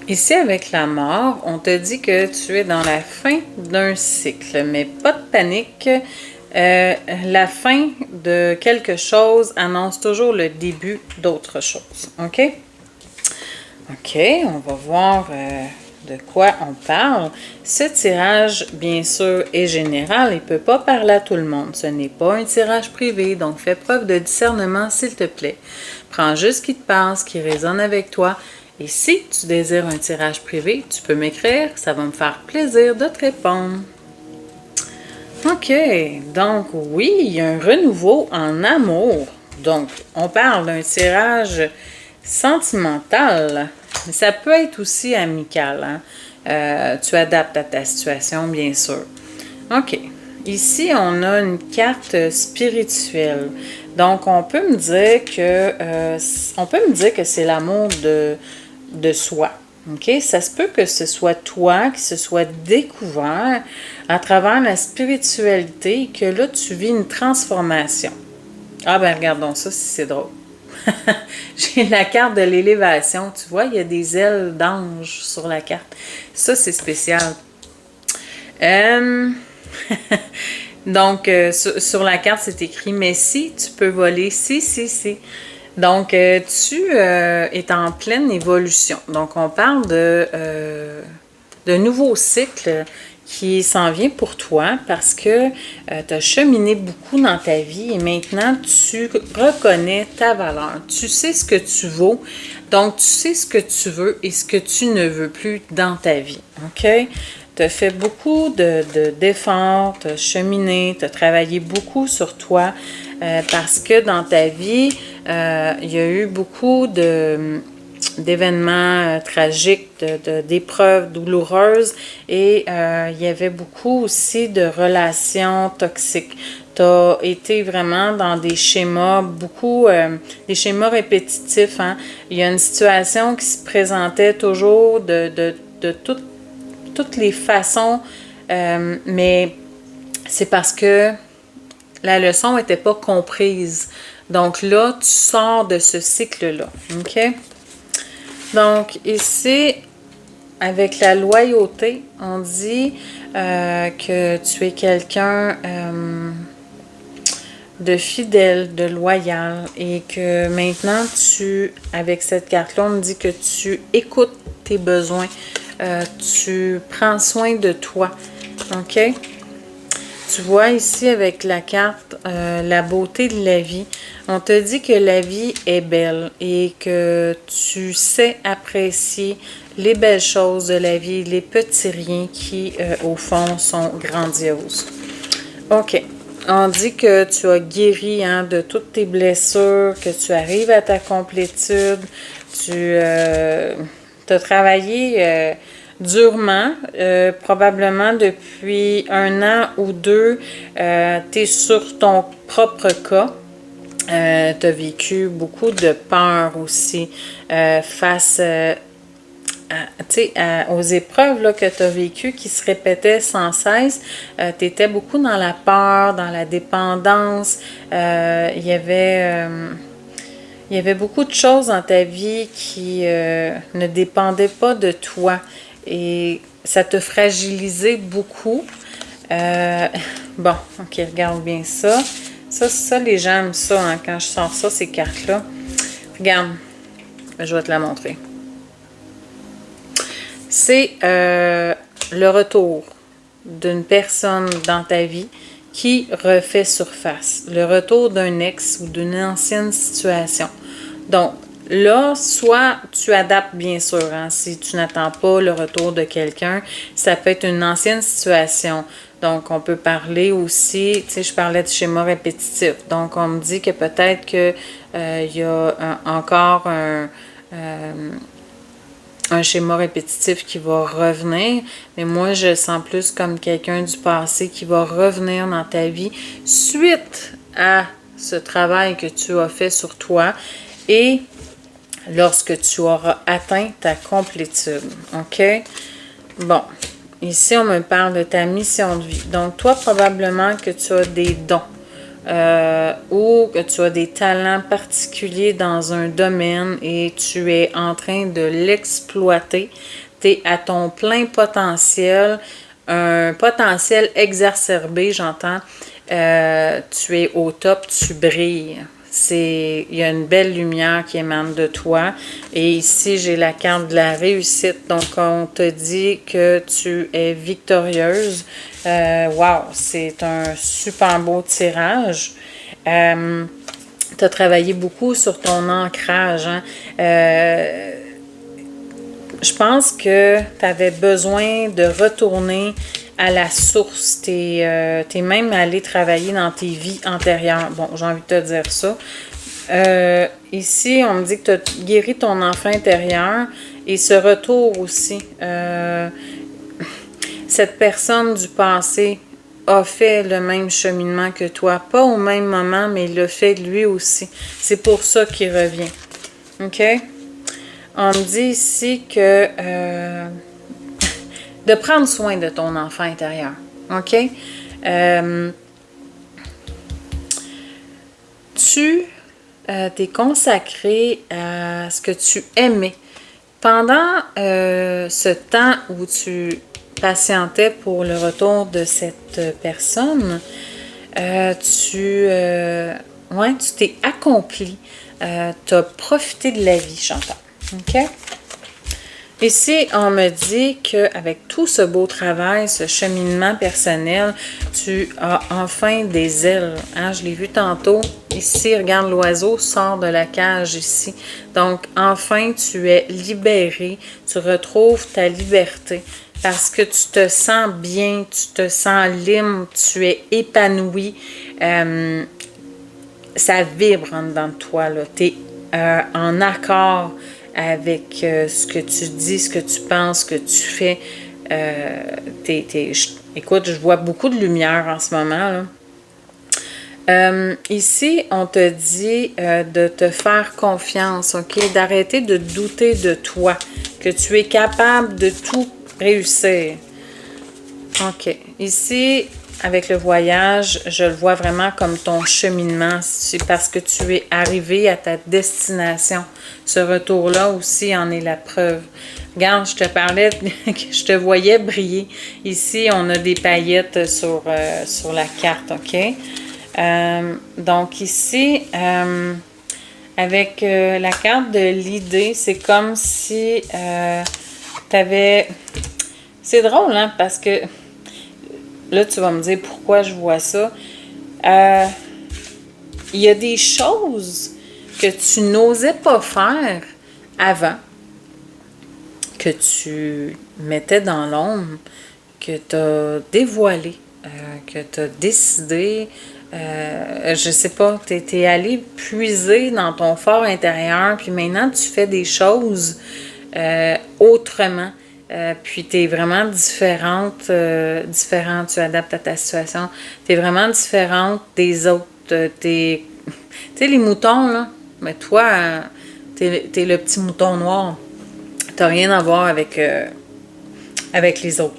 Ici, avec la mort, on te dit que tu es dans la fin d'un cycle, mais pas de panique. La fin de quelque chose annonce toujours le début d'autre chose. OK? OK, on va voir de quoi on parle. Ce tirage, bien sûr, est général. Il ne peut pas parler à tout le monde. Ce n'est pas un tirage privé, donc fais preuve de discernement, s'il te plaît. Prends juste ce qui te parle, ce qui résonne avec toi. Et si tu désires un tirage privé, tu peux m'écrire. Ça va me faire plaisir de te répondre. OK, donc oui, il y a un renouveau en amour. Donc, on parle d'un tirage sentimental, mais ça peut être aussi amical. Hein? Tu adaptes à ta situation, bien sûr. OK. Ici, on a une carte spirituelle. Donc, on peut me dire que c'est l'amour de soi. OK? Ça se peut que ce soit toi qui se soit découvert à travers la spiritualité et que là, tu vis une transformation. Ah ben, regardons ça si c'est drôle. J'ai la carte de l'élévation. Tu vois, il y a des ailes d'ange sur la carte. Ça, c'est spécial. Donc, sur la carte, c'est écrit « Mais si tu peux voler, si. » Donc, tu es en pleine évolution. Donc, on parle de nouveaux cycles qui s'en vient pour toi parce que tu as cheminé beaucoup dans ta vie et maintenant tu reconnais ta valeur. Tu sais ce que tu vaux, donc tu sais ce que tu veux et ce que tu ne veux plus dans ta vie. OK? Tu as fait beaucoup d'efforts, tu as cheminé, tu as travaillé beaucoup sur toi parce que dans ta vie, il y a eu beaucoup d'événements tragiques, d'épreuves douloureuses et il y avait beaucoup aussi de relations toxiques. Tu as été vraiment dans des schémas, des schémas répétitifs. Hein? Il y a une situation qui se présentait toujours de toutes les façons, mais c'est parce que la leçon n'était pas comprise. Donc là, tu sors de ce cycle-là. OK? Donc, ici, avec la loyauté, on dit que tu es quelqu'un de fidèle, de loyal et que maintenant, avec cette carte-là, on me dit que tu écoutes tes besoins, tu prends soin de toi. OK? Tu vois ici avec la carte la beauté de la vie. On te dit que la vie est belle et que tu sais apprécier les belles choses de la vie, les petits riens qui, au fond, sont grandioses. OK. On dit que tu as guéri de toutes tes blessures, que tu arrives à ta complétude. Tu as travaillé durement, probablement depuis 1 an ou 2, tu es sur ton propre cas. Tu as vécu beaucoup de peur aussi face aux épreuves là, que tu as vécues qui se répétaient sans cesse. Tu étais beaucoup dans la peur, dans la dépendance. Il y avait beaucoup de choses dans ta vie qui ne dépendaient pas de toi. Et ça te fragilisait beaucoup. Bon, OK, regarde bien ça. Ça, les gens aiment ça, hein, quand je sors ça, ces cartes-là. Regarde, je vais te la montrer. C'est le retour d'une personne dans ta vie qui refait surface. Le retour d'un ex ou d'une ancienne situation. Donc, là, soit tu adaptes bien sûr, hein, si tu n'attends pas le retour de quelqu'un, ça peut être une ancienne situation. Donc, on peut parler aussi, tu sais, je parlais de schéma répétitif. Donc, on me dit que peut-être qu'il y a encore un schéma répétitif qui va revenir, mais moi, je sens plus comme quelqu'un du passé qui va revenir dans ta vie suite à ce travail que tu as fait sur toi et lorsque tu auras atteint ta complétude. OK? Bon, ici, on me parle de ta mission de vie. Donc, toi, probablement que tu as des dons. ou que tu as des talents particuliers dans un domaine et tu es en train de l'exploiter. Tu es à ton plein potentiel, un potentiel exacerbé, j'entends. Tu es au top, tu brilles. Il y a une belle lumière qui émane de toi. Et ici, j'ai la carte de la réussite. Donc, on te dit que tu es victorieuse. Wow, c'est un super beau tirage. Tu as travaillé beaucoup sur ton ancrage. Hein? Je pense que tu avais besoin de retourner à la source. Tu es même allé travailler dans tes vies antérieures. Bon, j'ai envie de te dire ça. Ici, on me dit que tu as guéri ton enfant intérieur et ce retour aussi. Cette personne du passé a fait le même cheminement que toi. Pas au même moment, mais il l'a fait lui aussi. C'est pour ça qu'il revient. OK? On me dit ici que de prendre soin de ton enfant intérieur. OK? Tu t'es consacré à ce que tu aimais. Pendant ce temps où tu patientais pour le retour de cette personne, tu t'es accompli. Tu as profité de la vie, Chantal. OK? Ici, on me dit qu'avec tout ce beau travail, ce cheminement personnel, tu as enfin des ailes. Hein? Je l'ai vu tantôt. Ici, regarde, l'oiseau sort de la cage ici. Donc, enfin, tu es libéré. Tu retrouves ta liberté parce que tu te sens bien, tu te sens libre, tu es épanoui. Ça vibre en dedans de toi. Tu es en accord avec ce que tu dis, ce que tu penses, ce que tu fais. Écoute, je vois beaucoup de lumière en ce moment, là. Ici, on te dit de te faire confiance, OK? D'arrêter de douter de toi, que tu es capable de tout réussir. OK. Ici, avec le voyage, je le vois vraiment comme ton cheminement. C'est parce que tu es arrivé à ta destination. Ce retour-là aussi en est la preuve. Regarde, je te parlais, je te voyais briller. Ici, on a des paillettes sur la carte, OK? Donc ici, avec la carte de l'idée, c'est comme si tu avais... C'est drôle, hein, parce que là, tu vas me dire pourquoi je vois ça. Il y a des choses que tu n'osais pas faire avant, que tu mettais dans l'ombre, que tu as dévoilé, que tu as décidé, je sais pas, tu es allé puiser dans ton fort intérieur, puis maintenant tu fais des choses autrement. Puis tu es vraiment différente, tu adaptes à ta situation. Tu es vraiment différente des autres. Tu sais, les moutons, là, mais toi, t'es le petit mouton noir. T'as rien à voir avec les autres.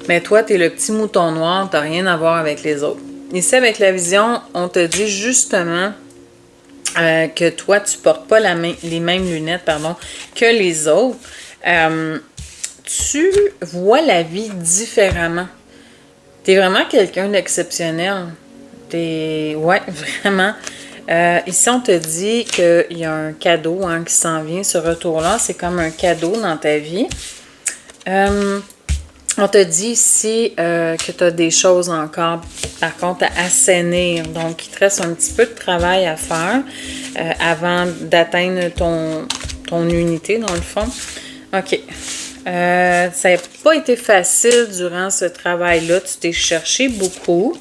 Mais toi, t'es le petit mouton noir, t'as rien à voir avec les autres. Ici, avec la vision, on te dit justement que toi, tu portes pas les mêmes lunettes que les autres. Tu vois la vie différemment. Tu es vraiment quelqu'un d'exceptionnel. Ouais, vraiment. Ici, on te dit qu'il y a un cadeau qui s'en vient. Ce retour-là, c'est comme un cadeau dans ta vie. On te dit ici que tu as des choses encore, par contre, à assainir. Donc, il te reste un petit peu de travail à faire avant d'atteindre ton unité, dans le fond. OK. Ça n'a pas été facile durant ce travail-là. Tu t'es cherché beaucoup.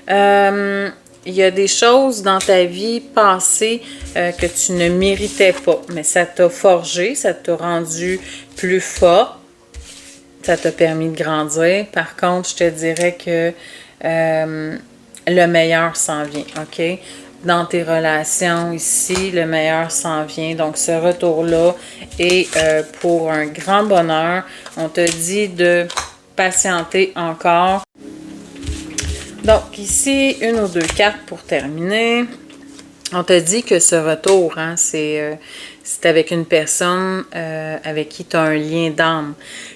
Il y a des choses dans ta vie passée que tu ne méritais pas, mais ça t'a forgé, ça t'a rendu plus fort. Ça t'a permis de grandir. Par contre, je te dirais que le meilleur s'en vient, OK? Dans tes relations ici, le meilleur s'en vient. Donc, ce retour-là est pour un grand bonheur. On te dit de patienter encore. Donc, ici, une ou deux cartes pour terminer. On te dit que ce retour, hein, c'est avec une personne avec qui tu as un lien d'âme.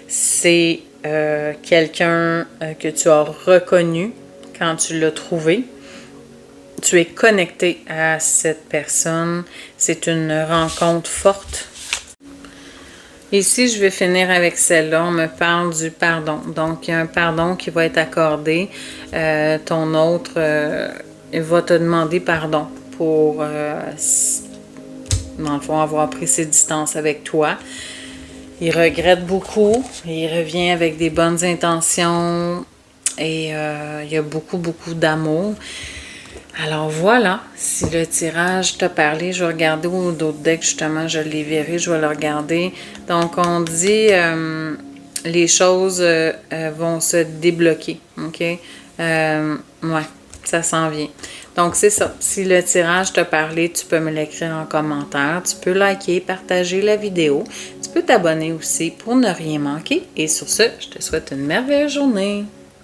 C'est quelqu'un que tu as reconnu quand tu l'as trouvé. Tu es connecté à cette personne. C'est une rencontre forte. Ici, je vais finir avec celle-là. On me parle du pardon. Donc, il y a un pardon qui va être accordé. Ton autre va te demander pardon pour, dans le fond, avoir pris ses distances avec toi. Il regrette beaucoup. Il revient avec des bonnes intentions. Et il y a beaucoup, beaucoup d'amour. Alors voilà, si le tirage t'a parlé, je vais regarder où d'autres decks, justement, je les verrai, je vais le regarder. Donc, on dit les choses vont se débloquer, OK? Ouais, ça s'en vient. Donc, c'est ça. Si le tirage t'a parlé, tu peux me l'écrire en commentaire. Tu peux liker, partager la vidéo. Tu peux t'abonner aussi pour ne rien manquer. Et sur ce, je te souhaite une merveilleuse journée.